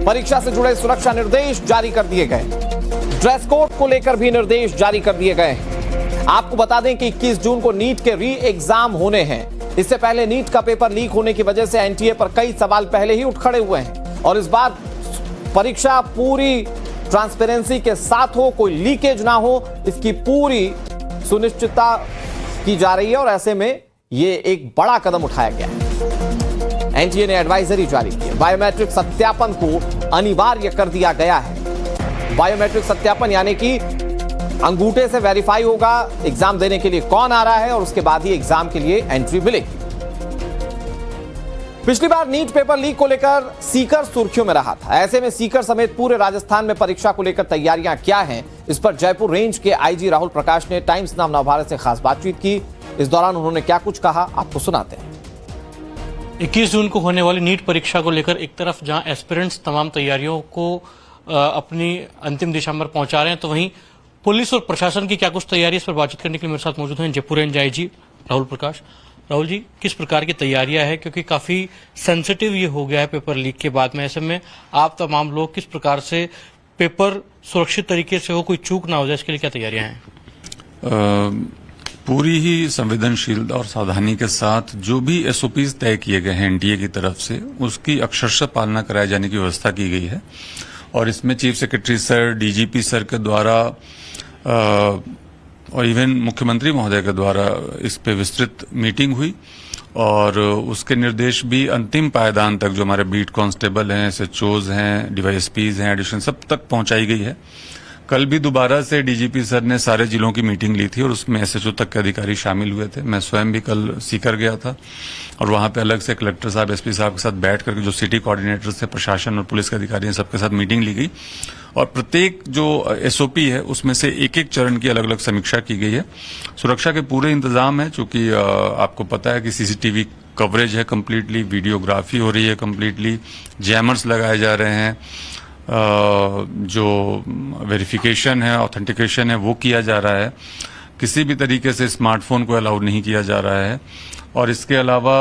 परीक्षा से जुड़े सुरक्षा निर्देश जारी कर दिए गए। ड्रेस कोड को लेकर भी निर्देश जारी कर दिए गए। आपको बता दें कि 21 जून को नीट के री एग्जाम होने हैं। इससे पहले नीट का पेपर लीक होने की वजह से एनटीए पर कई सवाल पहले ही उठ खड़े हुए हैं और इस बार परीक्षा पूरी ट्रांसपेरेंसी के साथ हो, कोई लीकेज ना हो, इसकी पूरी सुनिश्चितता की जा रही है और ऐसे में ये एक बड़ा कदम उठाया गया है। एनटीए ने एडवाइजरी जारी की है। बायोमेट्रिक सत्यापन को अनिवार्य कर दिया गया है। बायोमेट्रिक सत्यापन यानी कि अंगूठे से वेरीफाई होगा एग्जाम देने के लिए कौन आ रहा है और उसके बाद ही एग्जाम के लिए एंट्री मिलेगी। पिछली बार नीट पेपर लीक को लेकर सीकर सुर्खियों में रहा था। ऐसे में सीकर समेत पूरे राजस्थान में परीक्षा को लेकर तैयारियां क्या हैं, इस पर जयपुर रेंज के आईजी राहुल प्रकाश ने टाइम्स नाउ नवभारत से खास बातचीत की। इस दौरान उन्होंने क्या कुछ कहा, आपको सुनाते हैं। 21 जून को होने वाली नीट परीक्षा को लेकर एक तरफ जहां एस्पिरेंट्स तमाम तैयारियों को अपनी अंतिम दिशा में पहुंचा रहे हैं, तो वहीं पुलिस और प्रशासन की क्या कुछ तैयारी, इस पर बातचीत करने के लिए मेरे साथ मौजूद हैं जयपुर रेंज आईजी राहुल प्रकाश। राहुल जी, किस प्रकार की तैयारियां है, क्योंकि काफी सेंसिटिव ये हो गया है पेपर लीक के बाद में, ऐसे में आप तमाम लोग किस प्रकार से पेपर सुरक्षित तरीके से हो, कोई चूक ना हो जाए, इसके लिए क्या तैयारियां हैं? पूरी ही संवेदनशीलता और सावधानी के साथ जो भी एसओपीज तय किए गए हैं एनटीए की तरफ से, उसकी अक्षरशः पालना कराए जाने की व्यवस्था की गई है और इसमें chief secretary sir, DGP sir के द्वारा और इवन मुख्यमंत्री महोदय के द्वारा इस पे विस्तृत मीटिंग हुई और उसके निर्देश भी अंतिम पायदान तक जो हमारे बीट कांस्टेबल हैं, एसएचओज हैं, डीवाईएसपीज हैं, एडिशनल सब तक पहुंचाई गई है। कल भी दोबारा से डीजीपी सर ने सारे जिलों की मीटिंग ली थी और उसमें एसएचओ तक के अधिकारी शामिल हुए थे। मैं स्वयं भी कल सीकर गया था और वहां पे अलग से कलेक्टर साहब, एसपी साहब के साथ बैठ करके जो सिटी कोऑर्डिनेटर से प्रशासन और पुलिस के अधिकारी हैं सबके साथ मीटिंग ली गई और प्रत्येक जो एसओपी है उसमें से एक एक चरण की अलग अलग समीक्षा की गई है। सुरक्षा के पूरे इंतजाम है, चूंकि आपको पता है कि सीसीटीवी कवरेज है कंप्लीटली, वीडियोग्राफी हो रही है कंप्लीटली, जैमर्स लगाए जा रहे हैं, जो वेरिफिकेशन है, ऑथेंटिकेशन है वो किया जा रहा है। किसी भी तरीके से स्मार्टफोन को अलाउड नहीं किया जा रहा है और इसके अलावा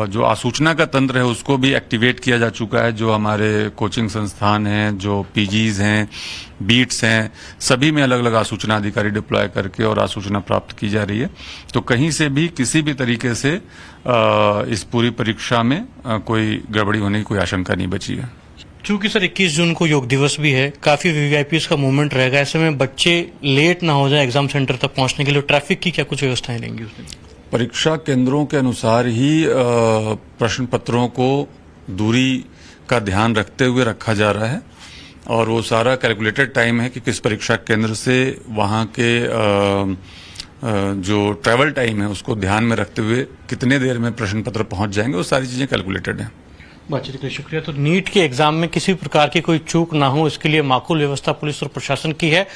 जो आसूचना का तंत्र है उसको भी एक्टिवेट किया जा चुका है। जो हमारे कोचिंग संस्थान हैं, जो पीजीज हैं, बीट्स हैं, सभी में अलग अलग आसूचना अधिकारी डिप्लॉय करके और आसूचना प्राप्त की जा रही है। तो कहीं से भी किसी भी तरीके से इस पूरी परीक्षा में कोई गड़बड़ी होने की कोई आशंका नहीं बची है। चूंकि सर 21 जून को योग दिवस भी है, काफी वीवीआईपीज का मूवमेंट रहेगा, ऐसे में बच्चे लेट ना हो जाए एग्जाम सेंटर तक पहुंचने के लिए ट्रैफिक की क्या कुछ व्यवस्थाएं रहेंगी उस दिन? परीक्षा केंद्रों के अनुसार ही प्रश्न पत्रों को दूरी का ध्यान रखते हुए रखा जा रहा है और वो सारा कैलकुलेटेड टाइम है कि किस परीक्षा केंद्र से वहां के जो ट्रैवल टाइम है उसको ध्यान में रखते हुए कितने देर में प्रश्न पत्र पहुंच जाएंगे, वो सारी चीजें कैलकुलेटेड हैं। बातचीत के लिए शुक्रिया। तो नीट के एग्जाम में किसी प्रकार की कोई चूक ना हो, इसके लिए माकूल व्यवस्था पुलिस और प्रशासन की है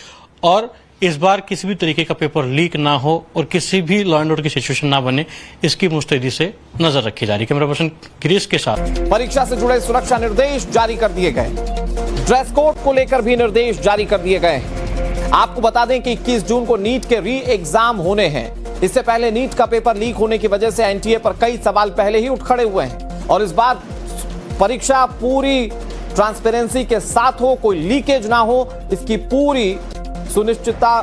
और इस बार किसी भी तरीके का पेपर लीक ना हो और किसी भी लॉ एंड ऑर्डर की सिचुएशन ना बने, इसकी मुस्तैदी से नजर रखी जा रही है। कैमरा पर्सन गिरीश के साथ। परीक्षा से जुड़े सुरक्षा निर्देश जारी कर दिए गए। ड्रेस कोड को लेकर भी निर्देश जारी कर दिए गए। आपको बता दें कि 21 जून को नीट के री एग्जाम होने हैं। इससे पहले नीट का पेपर लीक होने की वजह से एनटीए पर कई सवाल पहले ही उठ खड़े हुए हैं और इस बार परीक्षा पूरी ट्रांसपेरेंसी के साथ हो, कोई लीकेज ना हो, इसकी पूरी सुनिश्चितता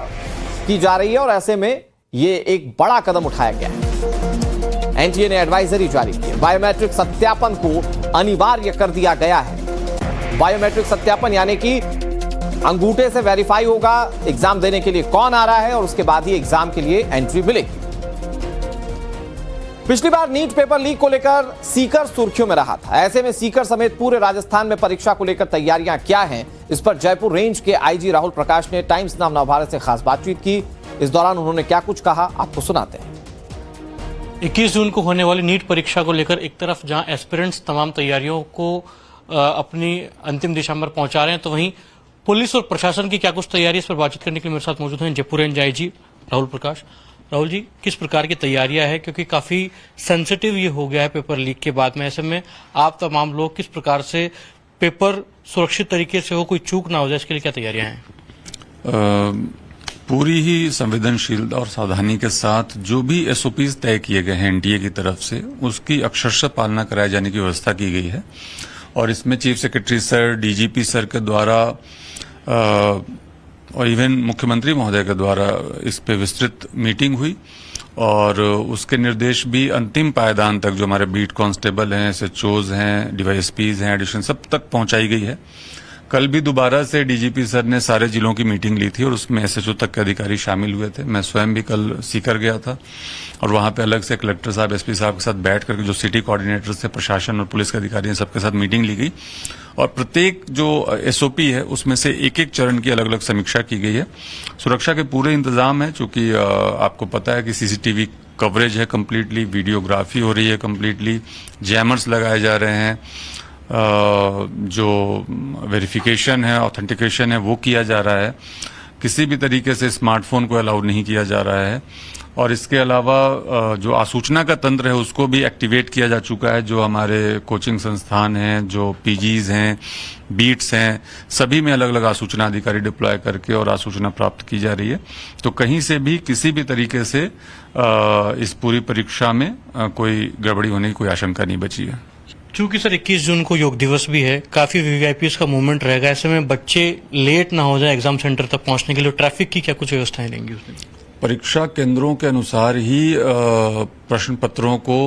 की जा रही है और ऐसे में ये एक बड़ा कदम उठाया गया है। एनटीए ने एडवाइजरी जारी की है। बायोमेट्रिक सत्यापन को अनिवार्य कर दिया गया है। बायोमेट्रिक सत्यापन यानी कि अंगूठे से वेरीफाई होगा एग्जाम देने के लिए कौन आ रहा है और उसके बाद ही एग्जाम के लिए एंट्री मिलेगी। पिछली बार नीट पेपर लीक को लेकर सीकर सुर्खियों में रहा था। ऐसे में सीकर समेत पूरे राजस्थान में परीक्षा को लेकर तैयारियां क्या हैं, इस पर जयपुर रेंज के आईजी राहुल प्रकाश ने टाइम्स नाउ नवभारत से खास बातचीत की। इस दौरान उन्होंने क्या कुछ कहा, आपको सुनाते हैं। 21 जून को होने वाली नीट परीक्षा को लेकर एक तरफ जहां एस्पिरेंट्स तमाम तैयारियों को अपनी अंतिम दिशा में पहुंचा रहे हैं, तो वहीं पुलिस और प्रशासन की क्या कुछ तैयारी, इस पर बातचीत करने के लिए मेरे साथ मौजूद हैं जयपुर रेंज आईजी राहुल प्रकाश। राहुल जी, किस प्रकार की तैयारियां है, क्योंकि काफी सेंसिटिव ये हो गया है पेपर लीक के बाद में, ऐसे में आप तमाम लोग किस प्रकार से पेपर सुरक्षित तरीके से हो, कोई चूक ना हो जाए, इसके लिए क्या तैयारियां हैं? पूरी ही संवेदनशीलता और सावधानी के साथ जो भी एसओपीज तय किए गए हैं एनटीए की तरफ से, उसकी अक्षरशः पालना कराए जाने की व्यवस्था की गई है और इसमें chief secretary sir, DGP sir के द्वारा और इवन मुख्यमंत्री महोदय के द्वारा इस पे विस्तृत मीटिंग हुई और उसके निर्देश भी अंतिम पायदान तक जो हमारे बीट कांस्टेबल हैं, एसएचओज हैं, डीवाईएसपीज हैं, एडिशन सब तक पहुंचाई गई है। कल भी दोबारा से डीजीपी सर ने सारे जिलों की मीटिंग ली थी और उसमें एसएचओ तक के अधिकारी शामिल हुए थे। मैं स्वयं भी कल सीकर गया था और वहां पे अलग से कलेक्टर साहब, एसपी साहब के साथ बैठ करके जो सिटी कोऑर्डिनेटर्स थे, प्रशासन और पुलिस के अधिकारी हैं, सबके साथ मीटिंग ली गई और प्रत्येक जो एसओपी है उसमें से एक एक चरण की अलग अलग समीक्षा की गई है। सुरक्षा के पूरे इंतजाम है, चूंकि आपको पता है कि सीसीटीवी कवरेज है कंप्लीटली, वीडियोग्राफी हो रही है कंप्लीटली, जैमर्स लगाए जा रहे हैं, जो वेरिफिकेशन है, ऑथेंटिकेशन है वो किया जा रहा है। किसी भी तरीके से स्मार्टफोन को अलाउड नहीं किया जा रहा है और इसके अलावा जो आसूचना का तंत्र है उसको भी एक्टिवेट किया जा चुका है। जो हमारे कोचिंग संस्थान हैं, जो पीजीज हैं, बीट्स हैं, सभी में अलग अलग आसूचना अधिकारी डिप्लॉय करके और आसूचना प्राप्त की जा रही है। तो कहीं से भी किसी भी तरीके से इस पूरी परीक्षा में कोई गड़बड़ी होने की कोई आशंका नहीं बची है। चूंकि सर 21 जून को योग दिवस भी है, काफी वीवीआईपीएस का मूवमेंट रहेगा, ऐसे में बच्चे लेट ना हो जाए एग्जाम सेंटर तक पहुंचने के लिए ट्रैफिक की क्या कुछ व्यवस्थाएं लेंगी उसमें? परीक्षा केंद्रों के अनुसार ही प्रश्न पत्रों को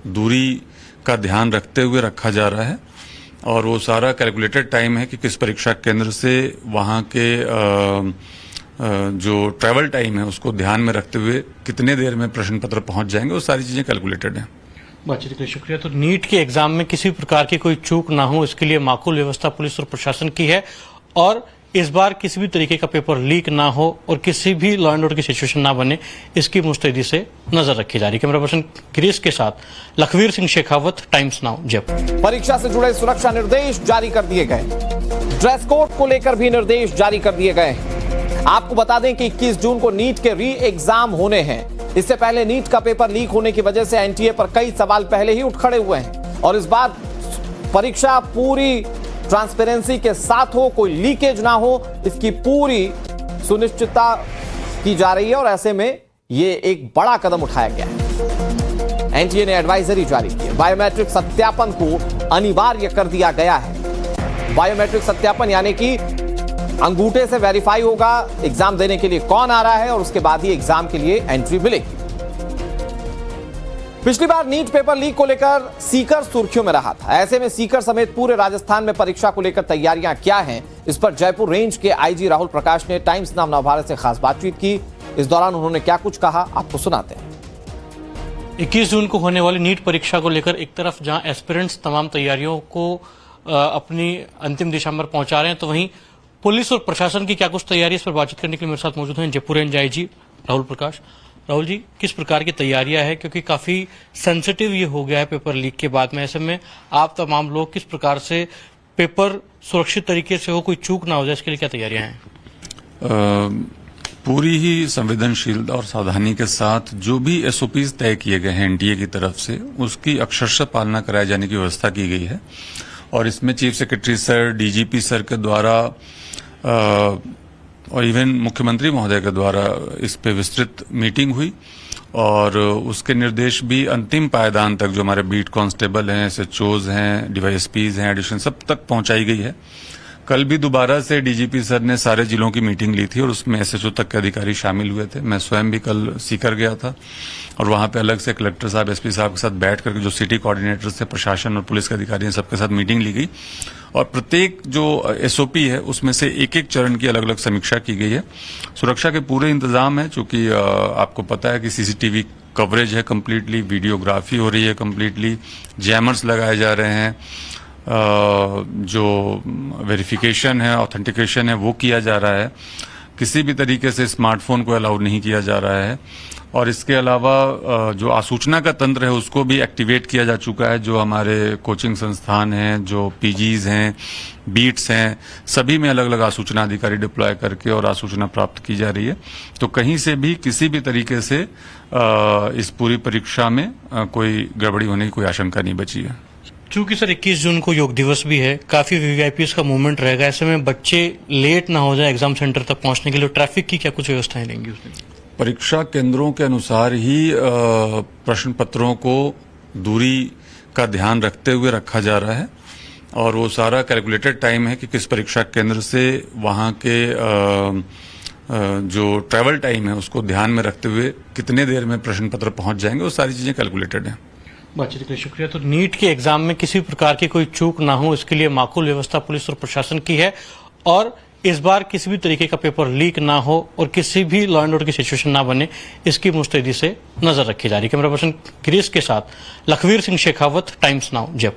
दूरी का ध्यान रखते हुए रखा जा रहा है और वो सारा कैलकुलेटेड टाइम है कि किस परीक्षा केंद्र से वहां के जो ट्रैवल टाइम है उसको ध्यान में रखते हुए कितने देर में प्रश्न पत्र पहुंच जाएंगे, वो सारी चीजें कैलकुलेटेड हैं। बातचीत के लिए शुक्रिया। तो नीट के एग्जाम में किसी प्रकार की कोई चूक ना हो, इसके लिए माकूल व्यवस्था पुलिस और प्रशासन की है और इस बार किसी भी तरीके का पेपर लीक ना हो और किसी भी लॉ एंड ऑर्डर की सिचुएशन ना बने, इसकी मुस्तैदी से नजर रखी जा रही है। कैमरा पर्सन गिरीश के साथ लखवीर सिंह शेखावत, टाइम्स नाउ, जयपुर। परीक्षा से जुड़े सुरक्षा निर्देश जारी कर दिए गए। ड्रेस कोड को लेकर भी निर्देश जारी कर दिए गए। आपको बता दें कि 21 जून को नीट के री एग्जाम होने हैं। इससे पहले नीट का पेपर लीक होने की वजह से एनटीए पर कई सवाल पहले ही उठ खड़े हुए हैं और इस बार परीक्षा पूरी ट्रांसपेरेंसी के साथ हो, कोई लीकेज ना हो, इसकी पूरी सुनिश्चितता की जा रही है और ऐसे में यह एक बड़ा कदम उठाया गया है। एनटीए ने एडवाइजरी जारी की है। बायोमेट्रिक सत्यापन को अनिवार्य कर दिया गया है। बायोमेट्रिक सत्यापन यानी कि अंगूठे से वेरीफाई होगा एग्जाम देने के लिए कौन आ रहा है और उसके बाद ही एग्जाम के लिए एंट्री मिलेगी। पिछली बार नीट पेपर लीक को लेकर सीकर सुर्खियों में रहा था। ऐसे में सीकर समेत पूरे राजस्थान में परीक्षा को लेकर तैयारियां क्या हैं, इस पर जयपुर रेंज के आईजी राहुल प्रकाश ने टाइम्स नाउ नवभारत से खास बातचीत की। इस दौरान उन्होंने क्या कुछ कहा, आपको सुनाते हैं। 21 जून को होने वाली नीट परीक्षा को लेकर एक तरफ जहां एस्पिरेंट्स तमाम तैयारियों को अपनी अंतिम दिशा में पहुंचा रहे हैं, तो वहीं पुलिस और प्रशासन की क्या कुछ तैयारी, इस पर बातचीत करने के लिए मेरे साथ मौजूद हैं जयपुर रेंज आईजी राहुल प्रकाश। राहुल जी, किस प्रकार की तैयारियां है, क्योंकि काफी सेंसिटिव ये हो गया है पेपर लीक के बाद में, ऐसे में आप तमाम लोग किस प्रकार से पेपर सुरक्षित तरीके से हो, कोई चूक ना हो जाए, इसके लिए क्या तैयारियां हैं? पूरी ही संवेदनशीलता और सावधानी के साथ जो भी एसओपीज तय किए गए हैं एनटीए की तरफ से, उसकी अक्षरशः पालना कराए जाने की व्यवस्था की गई है और इसमें chief secretary sir, DGP sir के द्वारा और इवन मुख्यमंत्री महोदय के द्वारा इस पे विस्तृत मीटिंग हुई और उसके निर्देश भी अंतिम पायदान तक जो हमारे बीट कांस्टेबल हैं, एसएचओज हैं, डीवाईएसपीज हैं, एडिशन सब तक पहुंचाई गई है। कल भी दोबारा से डीजीपी सर ने सारे जिलों की मीटिंग ली थी और उसमें एसएचओ तक के अधिकारी शामिल हुए थे। मैं स्वयं भी कल सीकर गया था और वहां पे अलग से कलेक्टर साहब, एसपी साहब के साथ बैठ करके जो सिटी कोऑर्डिनेटर्स थे, प्रशासन और पुलिस के अधिकारी हैं, सबके साथ मीटिंग ली गई और प्रत्येक जो एसओपी है उसमें से एक एक चरण की अलग अलग समीक्षा की गई है। सुरक्षा के पूरे इंतजाम है, चूंकि आपको पता है कि सीसीटीवी कवरेज है कंप्लीटली, वीडियोग्राफी हो रही है कंप्लीटली, जैमर्स लगाए जा रहे हैं, जो वेरिफिकेशन है, ऑथेंटिकेशन है वो किया जा रहा है। किसी भी तरीके से स्मार्टफोन को अलाउड नहीं किया जा रहा है और इसके अलावा जो आसूचना का तंत्र है उसको भी एक्टिवेट किया जा चुका है। जो हमारे कोचिंग संस्थान हैं, जो पीजीज हैं, बीट्स हैं, सभी में अलग अलग आसूचना अधिकारी डिप्लॉय करके और आसूचना प्राप्त की जा रही है। तो कहीं से भी किसी भी तरीके से इस पूरी परीक्षा में कोई गड़बड़ी होने की कोई आशंका नहीं बची है। चूंकि सर 21 जून को योग दिवस भी है, काफी वीवीआईपीएस का मूवमेंट रहेगा, ऐसे में बच्चे लेट ना हो जाए एग्जाम सेंटर तक पहुंचने के लिए ट्रैफिक की क्या कुछ व्यवस्थाएं लेंगी उसमें? परीक्षा केंद्रों के अनुसार ही प्रश्न पत्रों को दूरी का ध्यान रखते हुए रखा जा रहा है और वो सारा कैलकुलेटेड टाइम है कि किस परीक्षा केंद्र से वहाँ के जो ट्रैवल टाइम है उसको ध्यान में रखते हुए कितने देर में प्रश्न पत्र पहुंच जाएंगे, वो सारी चीजें कैलकुलेटेड हैं। बातचीत के लिए शुक्रिया। तो नीट के एग्जाम में किसी प्रकार की कोई चूक ना हो, इसके लिए माकूल व्यवस्था पुलिस और प्रशासन की है और इस बार किसी भी तरीके का पेपर लीक ना हो और किसी भी लॉ एंड ऑर्डर की सिचुएशन ना बने, इसकी मुस्तैदी से नजर रखी जा रही है। कैमरा पर्सन गिरीश के साथ लखवीर सिंह शेखावत, टाइम्स नाउ जयपुर।